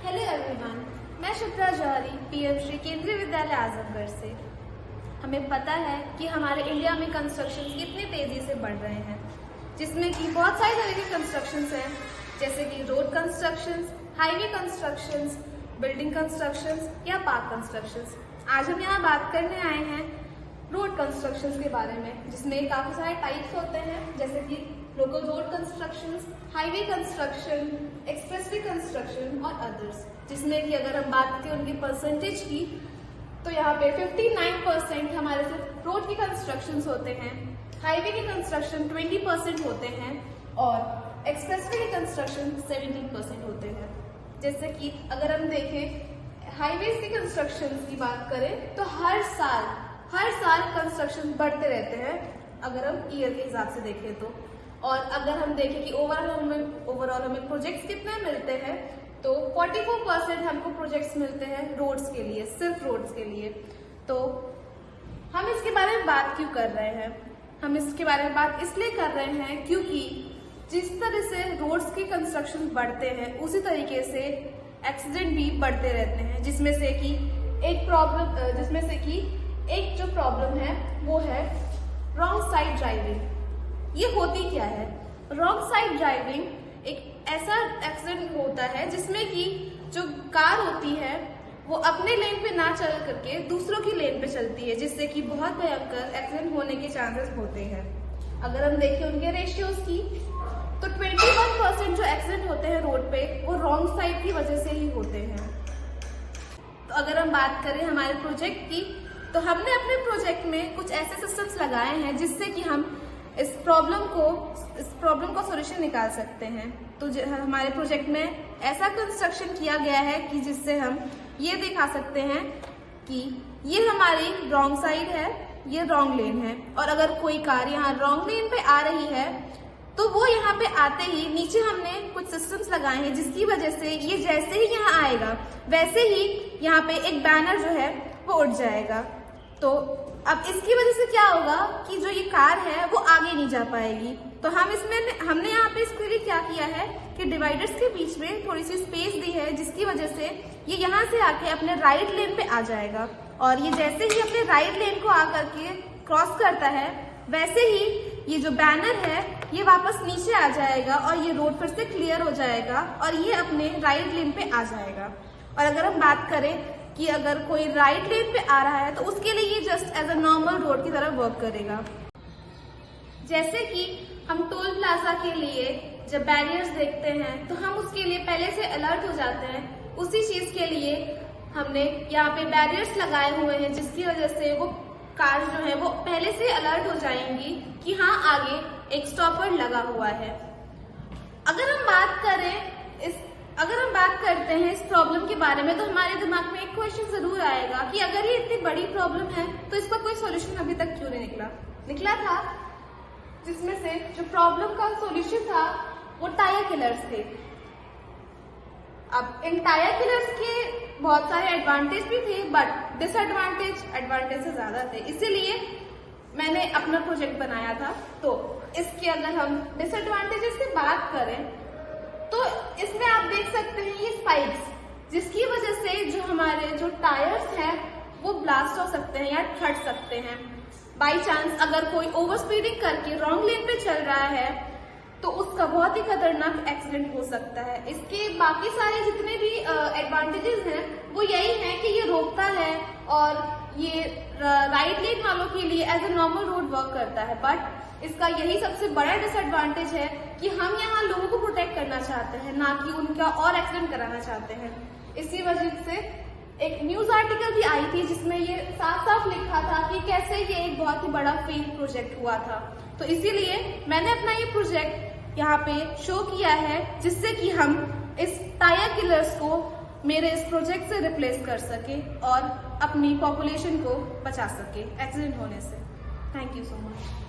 Hello everyone, मैं शिप्रा जौहरी PM Shri केंद्रीय विद्यालय आजमगढ़ से। हमें पता है कि हमारे इंडिया में कंस्ट्रक्शन कितनी तेजी से बढ़ रहे हैं, जिसमें कि बहुत सारे तरह के कंस्ट्रक्शंस हैं, जैसे कि road constructions, highway constructions, building constructions या पार्क कंस्ट्रक्शंस। आज हम यहाँ बात करने आए हैं रोड कंस्ट्रक्शंस के बारे में, जिसमें काफी सारे टाइप्स होते हैं, जैसे कि local road constructions, highway construction, expressway construction और अदर्स। जिसमें कि अगर हम बात करें उनकी परसेंटेज की, तो यहाँ पे 59% हमारे सिर्फ रोड के कंस्ट्रक्शंस होते हैं, हाईवे के कंस्ट्रक्शन 20% होते हैं और एक्सप्रेसवे के कंस्ट्रक्शन 17% होते हैं। जैसे कि अगर हम देखें हाईवेज के कंस्ट्रक्शन की बात करें तो हर साल कंस्ट्रक्शन बढ़ते रहते हैं, अगर हम ईयर के हिसाब से देखें तो। और अगर हम देखें कि ओवरऑल हमें प्रोजेक्ट्स कितने मिलते हैं, तो 44% हमको प्रोजेक्ट्स मिलते हैं रोड्स के लिए, सिर्फ रोड्स के लिए। तो हम इसके बारे में बात क्यों कर रहे हैं? हम इसके बारे में बात इसलिए कर रहे हैं क्योंकि जिस तरह से रोड्स के कंस्ट्रक्शन बढ़ते हैं, उसी तरीके से एक्सीडेंट भी बढ़ते रहते हैं, जिसमें से कि एक जो प्रॉब्लम है वो है रॉन्ग साइड ड्राइविंग। ये होती क्या है? रॉन्ग साइड ड्राइविंग एक ऐसा एक्सीडेंट होता है जिसमें कि जो कार होती है वो अपने लेन पे ना चल करके दूसरों की लेन पे चलती है, जिससे कि बहुत भयंकर एक्सीडेंट होने के चांसेस होते हैं। अगर हम देखें उनके रेशियोज की, तो 21% जो एक्सीडेंट होते हैं रोड पे वो रॉन्ग साइड की वजह से ही होते हैं। तो अगर हम बात करें हमारे प्रोजेक्ट की, तो हमने अपने प्रोजेक्ट में कुछ ऐसे सिस्टम्स लगाए हैं जिससे कि हम इस प्रॉब्लम को सॉल्यूशन निकाल सकते हैं। तो हमारे प्रोजेक्ट में ऐसा कंस्ट्रक्शन किया गया है कि जिससे हम ये दिखा सकते हैं कि ये हमारी रॉन्ग साइड है, ये रॉन्ग लेन है, और अगर कोई कार यहाँ रॉन्ग लेन पे आ रही है तो वो यहाँ पे आते ही नीचे हमने कुछ सिस्टम्स लगाए हैं, जिसकी वजह से ये जैसे ही यहाँ आएगा वैसे ही यहाँ पे एक बैनर जो है वो उठ जाएगा। तो अब इसकी वजह से क्या होगा कि जो ये कार है वो आगे नहीं जा पाएगी। तो हमने यहाँ पे इसके लिए क्या किया है कि डिवाइडर्स के बीच में थोड़ी सी स्पेस दी है, जिसकी वजह से ये यहाँ से आके अपने राइट लेन पे आ जाएगा, और ये जैसे ही अपने राइट लेन को आकर के क्रॉस करता है वैसे ही ये जो बैनर है ये वापस नीचे आ जाएगा और ये रोड फिर से क्लियर हो जाएगा और ये अपने राइट लेन पे आ जाएगा। और अगर हम बात करें कि अगर कोई राइट लेन पे आ रहा है तो उसके लिए ये just as a normal road की तरह वर्क करेगा। जैसे कि हम टोल प्लाजा के लिए जब बैरियर्स देखते हैं तो हम उसके लिए पहले से अलर्ट हो जाते हैं। उसी चीज के लिए हमने यहाँ पे बैरियर्स लगाए हुए हैं, जिसकी वजह से वो कार जो है वो पहले से अलर्ट हो जाएंगी कि हाँ आगे एक स्टॉपर लगा हुआ है। अगर हम बात करते हैं इस प्रॉब्लम के बारे में, तो हमारे दिमाग में एक क्वेश्चन जरूर आएगा कि अगर ये इतनी बड़ी प्रॉब्लम है तो इसका कोई सॉल्यूशन अभी तक क्यों नहीं निकला था, जिसमें से जो प्रॉब्लम का सॉल्यूशन था वो टायर किलर्स थे। अब इन टायर किलर्स के बहुत सारे एडवांटेज भी थे, बट एडवांटेज से ज्यादा थे, इसीलिए मैंने अपना प्रोजेक्ट बनाया था। तो इसके अगर हम डिसएडवांटेजेस की बात करें तो इसमें आप देख सकते हैं ये स्पाइक्स, जिसकी वजह से जो हमारे जो टायर्स हैं वो ब्लास्ट हो सकते हैं या फट सकते हैं। बाई चांस अगर कोई ओवर स्पीडिंग करके रॉन्ग लेन पे चल रहा है तो उसका बहुत ही खतरनाक एक्सीडेंट हो सकता है। इसके बाकी सारे जितने भी एडवांटेजेस हैं वो यही है कि ये रोकता है और ये राइट लेन वालों के लिए as a normal road work करता है। बट इसका यही सबसे बड़ा डिसएडवांटेज है कि हम यहाँ लोगों को प्रोटेक्ट करना चाहते हैं, ना कि उनका और एक्सीडेंट कराना चाहते हैं। इसी वजह से एक न्यूज आर्टिकल भी आई थी जिसमें ये साफ साफ लिखा था कि कैसे ये एक बहुत ही बड़ा फेल प्रोजेक्ट हुआ था। तो इसीलिए मैंने अपना ये प्रोजेक्ट यहाँ पे शो किया है, जिससे कि हम इस टायर किलर्स को मेरे इस प्रोजेक्ट से रिप्लेस कर सके और अपनी पॉपुलेशन को बचा सके एक्सीडेंट होने से। Thank you so much.